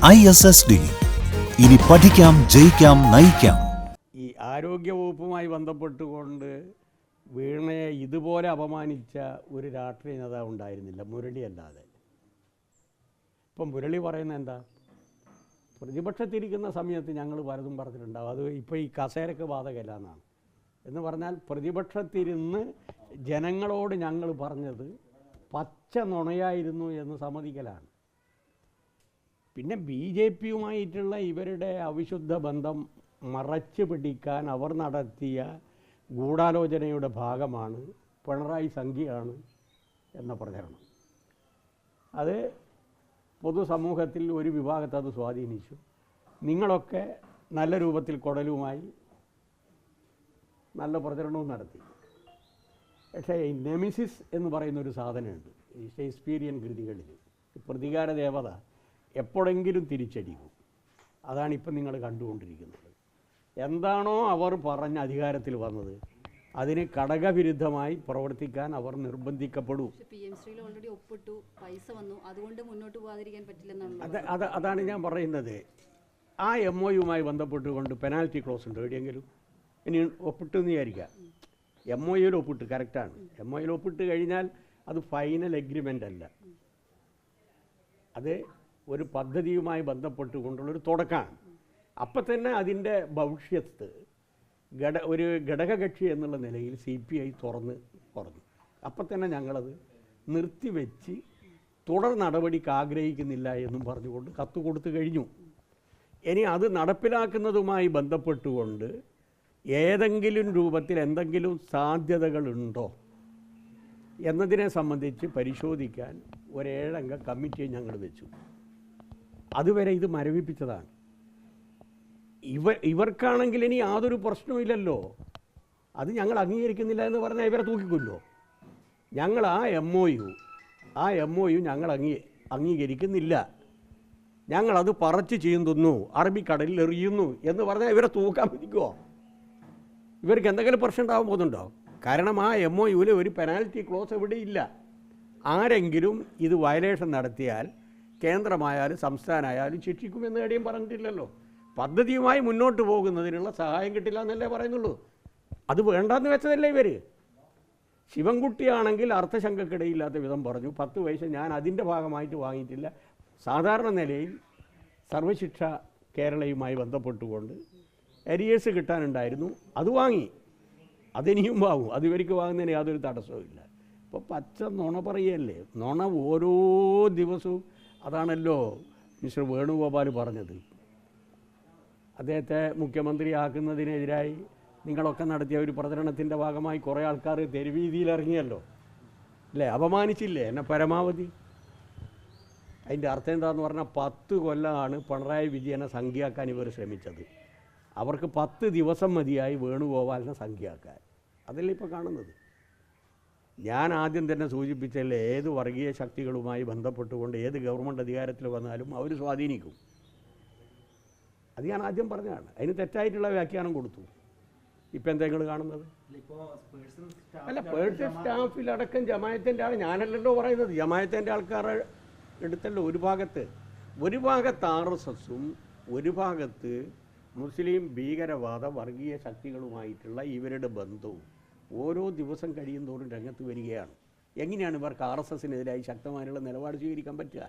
ISSD. ഇനി പഠിക്കാം, ജയിക്കാം, നയിക്കാം. ഈ ആരോഗ്യവകുപ്പുമായി ബന്ധപ്പെട്ടുകൊണ്ട് വീണയെ ഇതുപോലെ അപമാനിച്ച ഒരു രാഷ്ട്രീയ നേതാവ് ഉണ്ടായിരുന്നില്ല, മുരളി അല്ലാതെ. ഇപ്പം മുരളി പറയുന്നത് എന്താ? പ്രതിപക്ഷത്തിരിക്കുന്ന സമയത്ത് ഞങ്ങൾ പലതും പറഞ്ഞിട്ടുണ്ടാവും, അത് ഇപ്പോൾ ഈ കസേരക്ക് ബാധകമല്ല എന്നാണ്. എന്ന് പറഞ്ഞാൽ പ്രതിപക്ഷത്തിരുന്ന് ജനങ്ങളോട് ഞങ്ങൾ പറഞ്ഞത് പച്ച നുണയായിരുന്നു എന്ന് സമ്മതിക്കലാണ്. പിന്നെ BJPയുമായിട്ടുള്ള ഇവരുടെ അവിശുദ്ധ ബന്ധം മറച്ചു പിടിക്കാൻ അവർ നടത്തിയ ഗൂഢാലോചനയുടെ ഭാഗമാണ് പിണറായി സംഖ്യയാണ് എന്ന പ്രചരണം. അത് പൊതുസമൂഹത്തിൽ ഒരു വിഭാഗത്തെ അത് സ്വാധീനിച്ചു. നിങ്ങളൊക്കെ നല്ല രൂപത്തിൽ കുടലുമായി നല്ല പ്രചരണവും നടത്തി. പക്ഷേ ഈ നെമിസിസ് എന്ന് പറയുന്നൊരു സാധനമുണ്ട് ഈ ഷേക്സ്പിയറിയൻ കൃതികളിൽ. പ്രതികാര ദേവത എപ്പോഴെങ്കിലും തിരിച്ചടിക്കും. അതാണിപ്പം നിങ്ങൾ കണ്ടുകൊണ്ടിരിക്കുന്നത്. എന്താണോ അവർ പറഞ്ഞ അധികാരത്തിൽ വന്നത് അതിന് ഘടകവിരുദ്ധമായി പ്രവർത്തിക്കാൻ അവർ നിർബന്ധിക്കപ്പെടൂ. അതാണ് ഞാൻ പറയുന്നത്. ആ MOUമായി ബന്ധപ്പെട്ടുകൊണ്ട് പെനാൽറ്റി ക്ലോസ് ഉണ്ട് എവിടെയെങ്കിലും? ഇനി ഒപ്പിട്ടെന്ന് വിചാരിക്കുക. MOUയിൽ ഒപ്പിട്ട്, കറക്റ്റാണ്. MOUയിൽ ഒപ്പിട്ട് കഴിഞ്ഞാൽ അത് ഫൈനൽ എഗ്രിമെൻ്റ് അല്ല, അത് ഒരു പദ്ധതിയുമായി ബന്ധപ്പെട്ടുകൊണ്ടുള്ളൊരു തുടക്കമാണ്. അപ്പം തന്നെ അതിൻ്റെ ഭവിഷ്യത്ത് ഒരു ഘടകകക്ഷി എന്നുള്ള നിലയിൽ CPI തുറന്ന് പറഞ്ഞു. അപ്പം തന്നെ ഞങ്ങളത് നിർത്തിവെച്ച് തുടർ നടപടിക്ക് ആഗ്രഹിക്കുന്നില്ല എന്നും പറഞ്ഞുകൊണ്ട് കത്ത് കൊടുത്തു കഴിഞ്ഞു. ഇനി അത് നടപ്പിലാക്കുന്നതുമായി ബന്ധപ്പെട്ടുകൊണ്ട് ഏതെങ്കിലും രൂപത്തിൽ എന്തെങ്കിലും സാധ്യതകളുണ്ടോ എന്നതിനെ സംബന്ധിച്ച് പരിശോധിക്കാൻ ഒരു 7 അംഗ കമ്മിറ്റിയെ ഞങ്ങൾ വെച്ചു. അതുവരെ ഇത് മരവിപ്പിച്ചതാണ്. ഇവർക്കാണെങ്കിൽ ഇനി യാതൊരു പ്രശ്നവുമില്ലല്ലോ, അത് ഞങ്ങൾ അംഗീകരിക്കുന്നില്ല എന്ന് പറഞ്ഞാൽ ഇവരെ തൂക്കിക്കൊല്ലോ. ഞങ്ങൾ ആ MOU ഞങ്ങൾ അംഗീകരിക്കുന്നില്ല, ഞങ്ങളത് പറച്ച് ചെയ്യുന്നു, അറബിക്കടലിൽ എറിയുന്നു എന്ന് പറഞ്ഞാൽ ഇവരെ തൂക്കാൻ പറ്റിക്കുമോ? ഇവർക്ക് എന്തെങ്കിലും പ്രശ്നം ഉണ്ടാകാൻ പോകുന്നുണ്ടോ? കാരണം ആ MOUയിൽ ഒരു പെനാൽറ്റി ക്ലോസ് എവിടെയില്ല. ആരെങ്കിലും ഇത് വയലേഷൻ നടത്തിയാൽ കേന്ദ്രമായാലും സംസ്ഥാനമായാലും ശിക്ഷിക്കുമെന്ന് എവിടെയും പറഞ്ഞിട്ടില്ലല്ലോ. പദ്ധതിയുമായി മുന്നോട്ട് പോകുന്നതിനുള്ള സഹായം കിട്ടില്ല എന്നല്ലേ പറയുന്നുള്ളൂ. അത് വേണ്ടെന്ന് വെച്ചതല്ലേ ഇവർ. ശിവൻകുട്ടിയാണെങ്കിൽ അർത്ഥശങ്കക്കിടയില്ലാത്ത വിധം പറഞ്ഞു 10 പൈസ ഞാൻ അതിൻ്റെ ഭാഗമായിട്ട് വാങ്ങിയിട്ടില്ല. സാധാരണ നിലയിൽ സർവശിക്ഷ കേരളയുമായി ബന്ധപ്പെട്ടുകൊണ്ട് അരിയേഴ്സ് കിട്ടാനുണ്ടായിരുന്നു, അത് വാങ്ങി, അതിനിയും വാങ്ങും, അത് ഇവർക്ക് വാങ്ങുന്നതിന് യാതൊരു തടസ്സവുമില്ല. ഇപ്പോൾ പച്ച നുണ പറയല്ലേ, നുണ ഓരോ ദിവസവും. അതാണല്ലോ മിസ്റ്റർ വേണുഗോപാൽ പറഞ്ഞത്. അദ്ദേഹത്തെ മുഖ്യമന്ത്രിയാക്കുന്നതിനെതിരായി നിങ്ങളൊക്കെ നടത്തിയ ഒരു പ്രചരണത്തിൻ്റെ ഭാഗമായി കുറേ ആൾക്കാർ തെരുവീതിയിൽ ഇറങ്ങിയല്ലോ, അല്ലേ? അപമാനിച്ചില്ലേ എന്നെ പരമാവധി. അതിൻ്റെ അർത്ഥം എന്താണെന്ന് പറഞ്ഞാൽ 10 കൊല്ലമാണ് പിണറായി വിജയനെ സംഖ്യയാക്കാൻ ഇവർ ശ്രമിച്ചത്. അവർക്ക് 10 ദിവസം മതിയായി വേണുഗോപാലിനെ സംഖ്യയാക്കാൻ. അതല്ലേ ഇപ്പോൾ കാണുന്നത്. ഞാൻ ആദ്യം തന്നെ സൂചിപ്പിച്ചല്ലേ, ഏത് വർഗീയ ശക്തികളുമായി ബന്ധപ്പെട്ടുകൊണ്ട് ഏത് ഗവൺമെൻറ് അധികാരത്തിൽ വന്നാലും അവർ സ്വാധീനിക്കും. അത് ഞാൻ ആദ്യം പറഞ്ഞതാണ്. അതിന് തെറ്റായിട്ടുള്ള വ്യാഖ്യാനം കൊടുത്തു. ഇപ്പം എന്തെങ്കിലും കാണുന്നത് അല്ല, പേഴ്സണൽ സ്റ്റാഫിലടക്കം ജമായത്തിൻ്റെ ആൾ, ഞാനല്ലല്ലോ പറയുന്നത്, ജമായത്തിൻ്റെ ആൾക്കാർ എടുത്തല്ലോ. ഒരു ഭാഗത്ത് RSSും ഒരു ഭാഗത്ത് മുസ്ലിം ഭീകരവാദ വർഗീയ ശക്തികളുമായിട്ടുള്ള ഇവരുടെ ബന്ധവും ഓരോ ദിവസം കഴിയുന്തോറും രംഗത്ത് വരികയാണ്. എങ്ങനെയാണ് ഇവർക്ക് RSSനെതിരായി ശക്തമായുള്ള നിലപാട് സ്വീകരിക്കാൻ പറ്റുക?